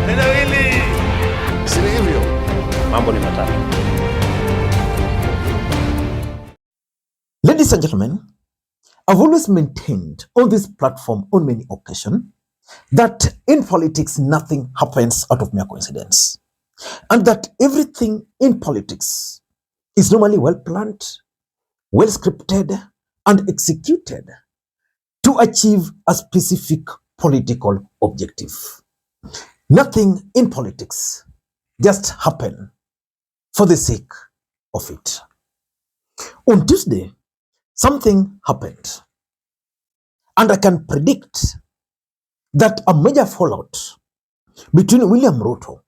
Neno hili si hivyo. Mambo ni matatu. Ladies and gentlemen, I've always maintained on this platform on many occasions that in politics nothing happens out of mere coincidence, and that everything in politics is normally well planned, well scripted, and executed to achieve a specific political objective. Nothing in politics just happen for the sake of it. On Tuesday, something happened, and I can predict that a major fallout between William Ruto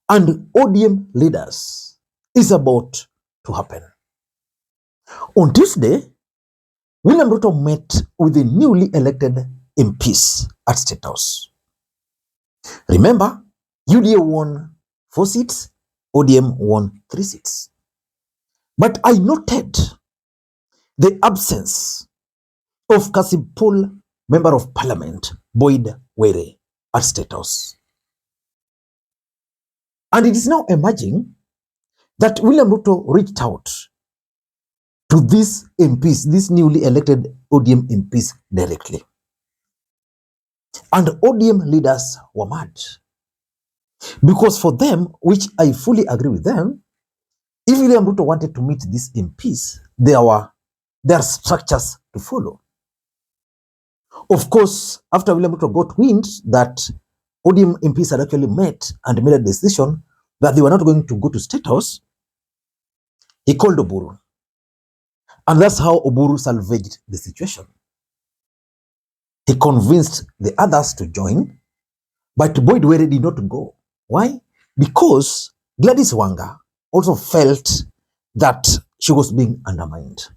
and ODM leaders is about to happen. On Tuesday, William Ruto met with the newly elected MPs at State House. Remember, UDA won 4 seats, ODM won 3 seats. But I noted the absence of Kasipul Member of Parliament, Boni Khalwale, at State House. And it is now emerging that William Ruto reached out to these MPs, these newly elected ODM MPs directly. And ODM leaders were mad. Because for them, which I fully agree with them, if William Ruto wanted to meet these MPs, there are structures to follow. Of course, after William Ruto got wind that ODM MPs had actually met and made a decision that they were not going to go to State House, he called Oburu. And that's how Oburu salvaged the situation. He convinced the others to join, but Boni Khalwale did not go. Why? Because Gladys Wanga also felt that she was being undermined.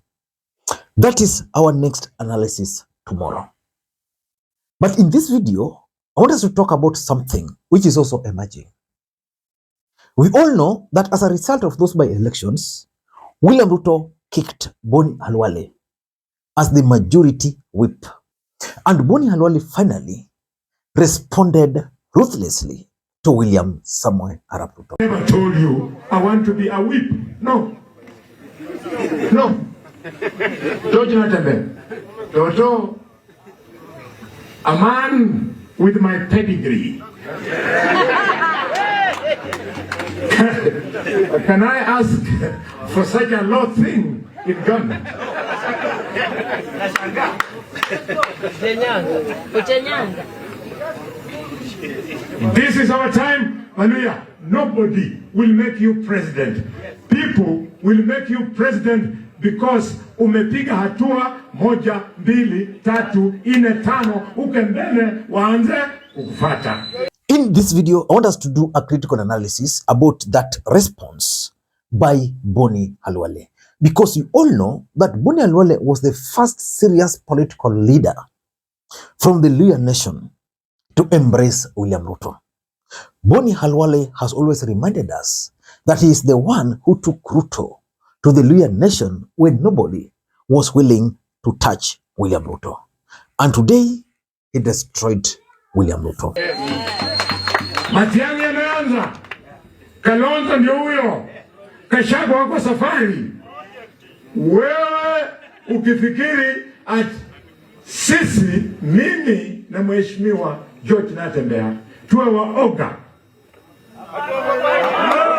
That is our next analysis tomorrow. But in this video, I want us to talk about something which is also emerging. We all know that as a result of those by-elections, William Ruto kicked Bonny Khalwale as the majority whip. And Bonny Khalwale finally responded ruthlessly to William Samoei Arap Ruto. I never told you I want to be a whip. No. No. Don't you know Toto, a man with my pedigree. Can I ask for such a low thing in government? This is our time, hallelujah. Nobody will make you president. People will make you president because umepiga hatua 1, 2, 3, 4, 5 uke mbele waanze kufuata. In this video, I want us to do a critical analysis about that response by Bonny Khalwale. Because you all know that Bonny Khalwale was the first serious political leader from the Luhya nation to embrace William Ruto. Bonny Khalwale has always reminded us that he is the one who took Ruto to the Luhya nation when nobody was willing to touch William Ruto. And today, he destroyed William Ruto. Matiang'i ameanza, Kalonzo ndio huyo, Gachagua wako safari. Wewe ukifikiri ati sisi, mimi na mheshimiwa George Natembeya tuwe waoga,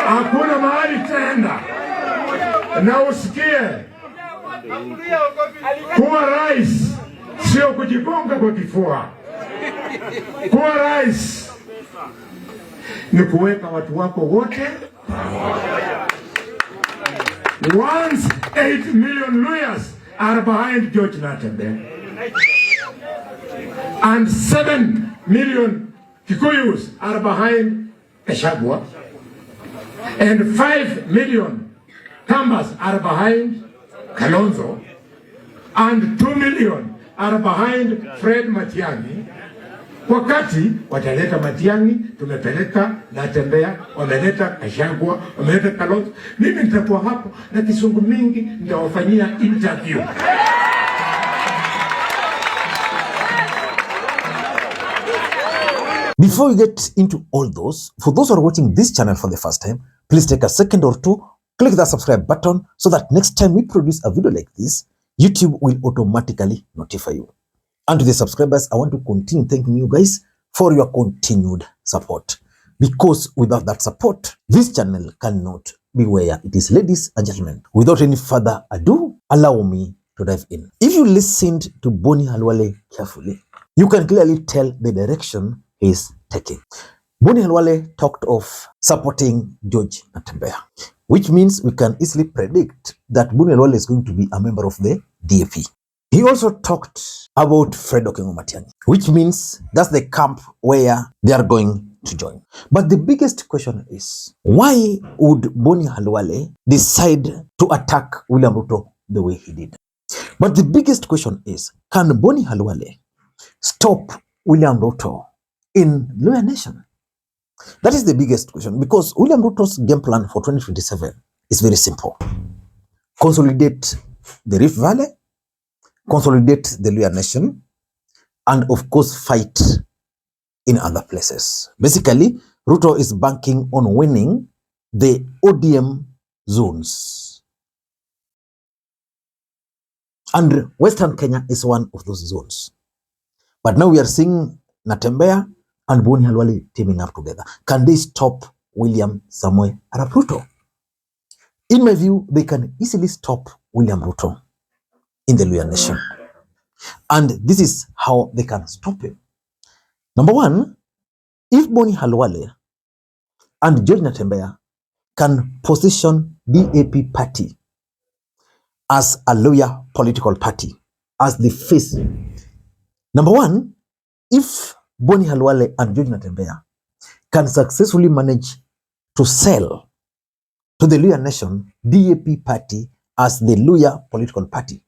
hakuna mahali tenda. Na usikie, kuwa rais sio kujigonga kwa kifua. Kuwa rais ni kuweka watu wako wote. Once 8 million lawyers are behind George Natembeya and 7 million Kikuyus are behind Gachagua and 5 million Kambas are behind Kalonzo and 2 million are behind Fred Matiang'i. Wakati wataleta Matiang'i, tumepeleka Natembeya, wameleta Gachagua, wameleta Kalonzo, mimi nitakuwa hapo na kisungu mingi nitawafanyia interview. Before we get into all those, for those who are watching this channel for the first time, please take a second or two, click that subscribe button so that next time we produce a video like this, YouTube will automatically notify you. And to the subscribers, I want to continue thanking you guys for your continued support. Because without that support, this channel cannot be where it is. Ladies and gentlemen, without any further ado, allow me to dive in. If you listened to Bonny Khalwale carefully, you can clearly tell the direction he is taking. Bonny Khalwale talked of supporting George Natembeya, which means we can easily predict that Bonny Khalwale is going to be a member of the DAP. He also talked about Fred Okengo Matiang'i, which means that's the camp where they are going to join. But the biggest question is, why would Bonny Khalwale decide to attack William Ruto the way he did? But the biggest question is, can Bonny Khalwale stop William Ruto in Luhya Nation? That is the biggest question, because William Ruto's game plan for 2027 is very simple. Consolidate the Rift Valley, consolidate the Luhya Nation, and of course fight in other places. Basically, Ruto is banking on winning the ODM zones. And Western Kenya is one of those zones. But now we are seeing Natembeya and Bonny Khalwale teaming up together. Can they stop William Samoei Arap Ruto? In my view, they can easily stop William Ruto in the Luhya Nation. And this is how they can stop him. Number one, if Bonny Khalwale and George Natembeya can position DAP party as a loyal political party, as the face. Number one, if Bonny Khalwale and George Natembeya can successfully manage to sell to the Luhya Nation DAP party as the Luhya political party,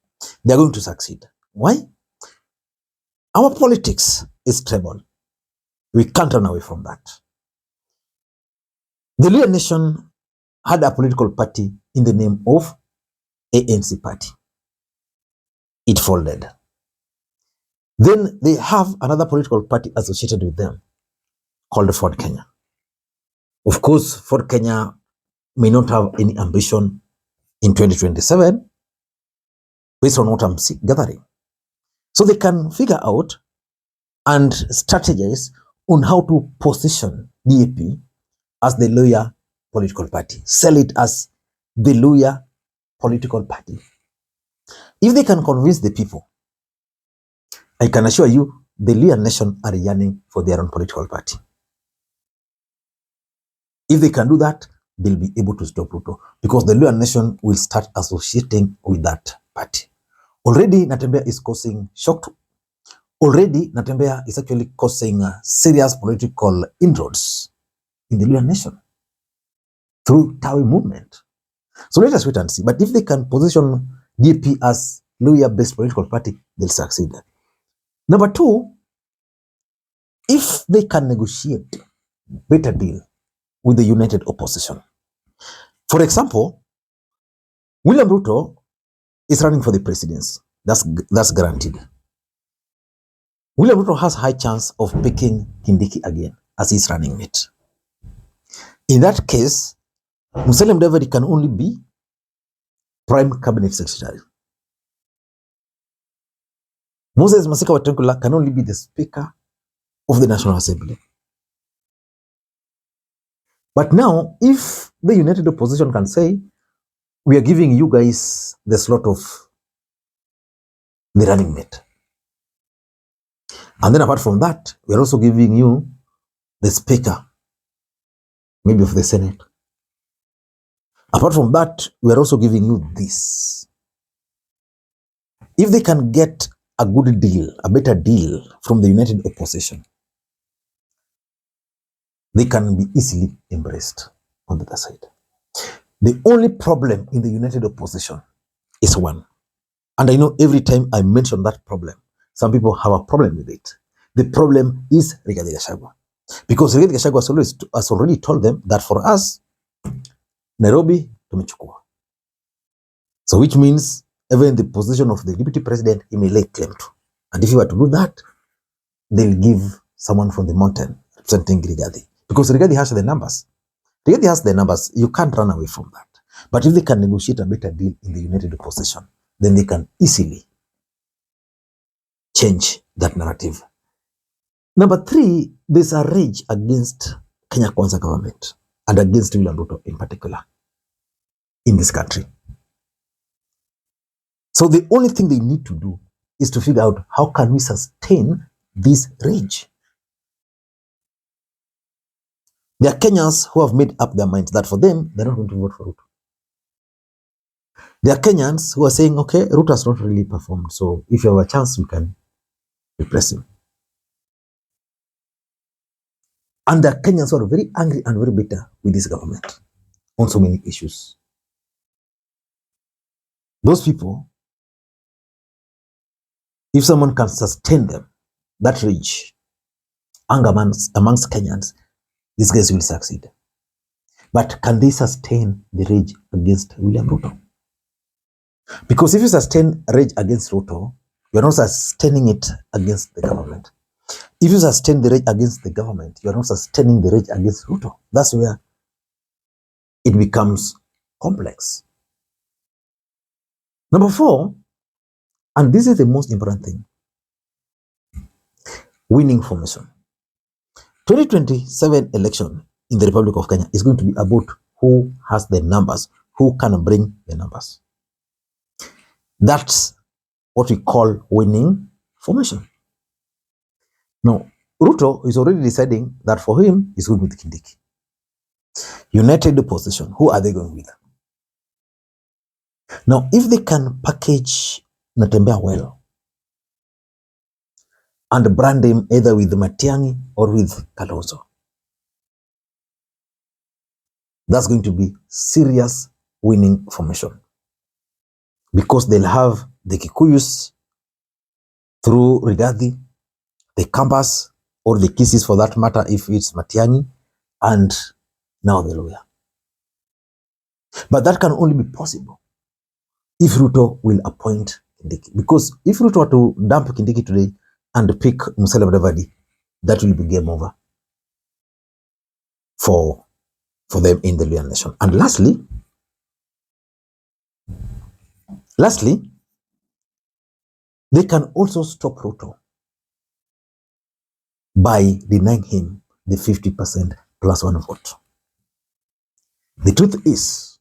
they are going to succeed. Why? Our politics is tribal. We can't run away from that. The Luhya Nation had a political party in the name of ANC party. It folded. Then they have another political party associated with them called Ford Kenya. Of course, Ford Kenya may not have any ambition in 2027 based on what I'm gathering. So they can figure out and strategize on how to position DAP as the Luhya political party. Sell it as the Luhya political party. If they can convince the people, I can assure you the Luhya Nation are yearning for their own political party. If they can do that, they'll be able to stop Ruto, because the Luhya Nation will start associating with that party. Already Natembeya is causing shock. Already Natembeya is actually causing serious political inroads in the Luhya Nation through Tawi movement. So let us wait and see. But if they can position DAP as Luhya-based political party, they'll succeed. Number two, if they can negotiate better deal with the united opposition. For example, William Ruto is running for the presidency. That's guaranteed. William Ruto has high chance of picking Kindiki again as his running mate. In that case, Musalia Mudavadi can only be prime cabinet secretary. Moses Masika Wetangula can only be the speaker of the National Assembly. But now, if the united opposition can say, we are giving you guys the slot of the running mate. And then apart from that, we are also giving you the speaker, maybe of the Senate. Apart from that, we are also giving you this. If they can get a good deal, a better deal from the united opposition, they can be easily embraced on the other side. The only problem in the united opposition is one. And I know every time I mention that problem, some people have a problem with it. The problem is Rigathi Gachagua. Because Rigathi Gachagua has already told them that for us, Nairobi tumechukua. So which means even the position of the deputy president, he may lay claim to. And if he were to do that, they'll give someone from the mountain representing Rigathi. Because Rigathi has the numbers. Rigathi has the numbers. You can't run away from that. But if they can negotiate a better deal in the united opposition, then they can easily change that narrative. Number 3, there's a rage against Kenya Kwanza government and against William Ruto in particular in this country. So the only thing they need to do is to figure out how can we sustain this rage. There are Kenyans who have made up their minds that for them, they're not going to vote for Ruto. There are Kenyans who are saying, okay, Ruto has not really performed, so if you have a chance, we can replace him. And there are Kenyans who are very angry and very bitter with this government on so many issues. Those people, if someone can sustain them, that rage, anger amongst Kenyans, these guys will succeed. But can they sustain the rage against William Ruto? Because if you sustain rage against Ruto, you're not sustaining it against the government. If you sustain the rage against the government, you're not sustaining the rage against Ruto. That's where it becomes complex. Number 4, and this is the most important thing, winning formation. 2027 election in the Republic of Kenya is going to be about who has the numbers, who can bring the numbers. That's what we call winning formation. Now, Ruto is already deciding that for him, he's going with Kindiki. United opposition, who are they going with? Now, if they can package Natembea well and brand him either with Matiang'i or with Kalonzo, that's going to be serious winning formation. Because they'll have the Kikuyus through Rigathi, the Kambas, or the Kisses for that matter if it's Matiang'i, and now the lawyer. But that can only be possible if Ruto will appoint Kindiki. Because if Ruto were to dump Kindiki today and pick Musalia Mudavadi, that will be game over for them in the Luhya nation. And lastly, they can also stop Ruto by denying him the 50% plus 1 vote. The truth is,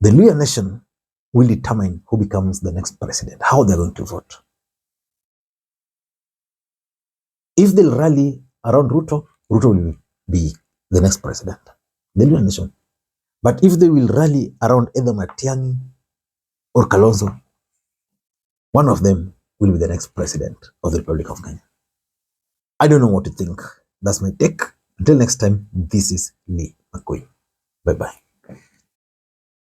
the Luhya nation will determine who becomes the next president, how they're going to vote. If they'll rally around Ruto, Ruto will be the next president, the Luhya nation. But if they will rally around either Matiang'i or Kalonzo, one of them will be the next president of the Republic of Kenya. I don't know what to think. That's my take. Until next time, this is Lee Makwiny. Bye-bye.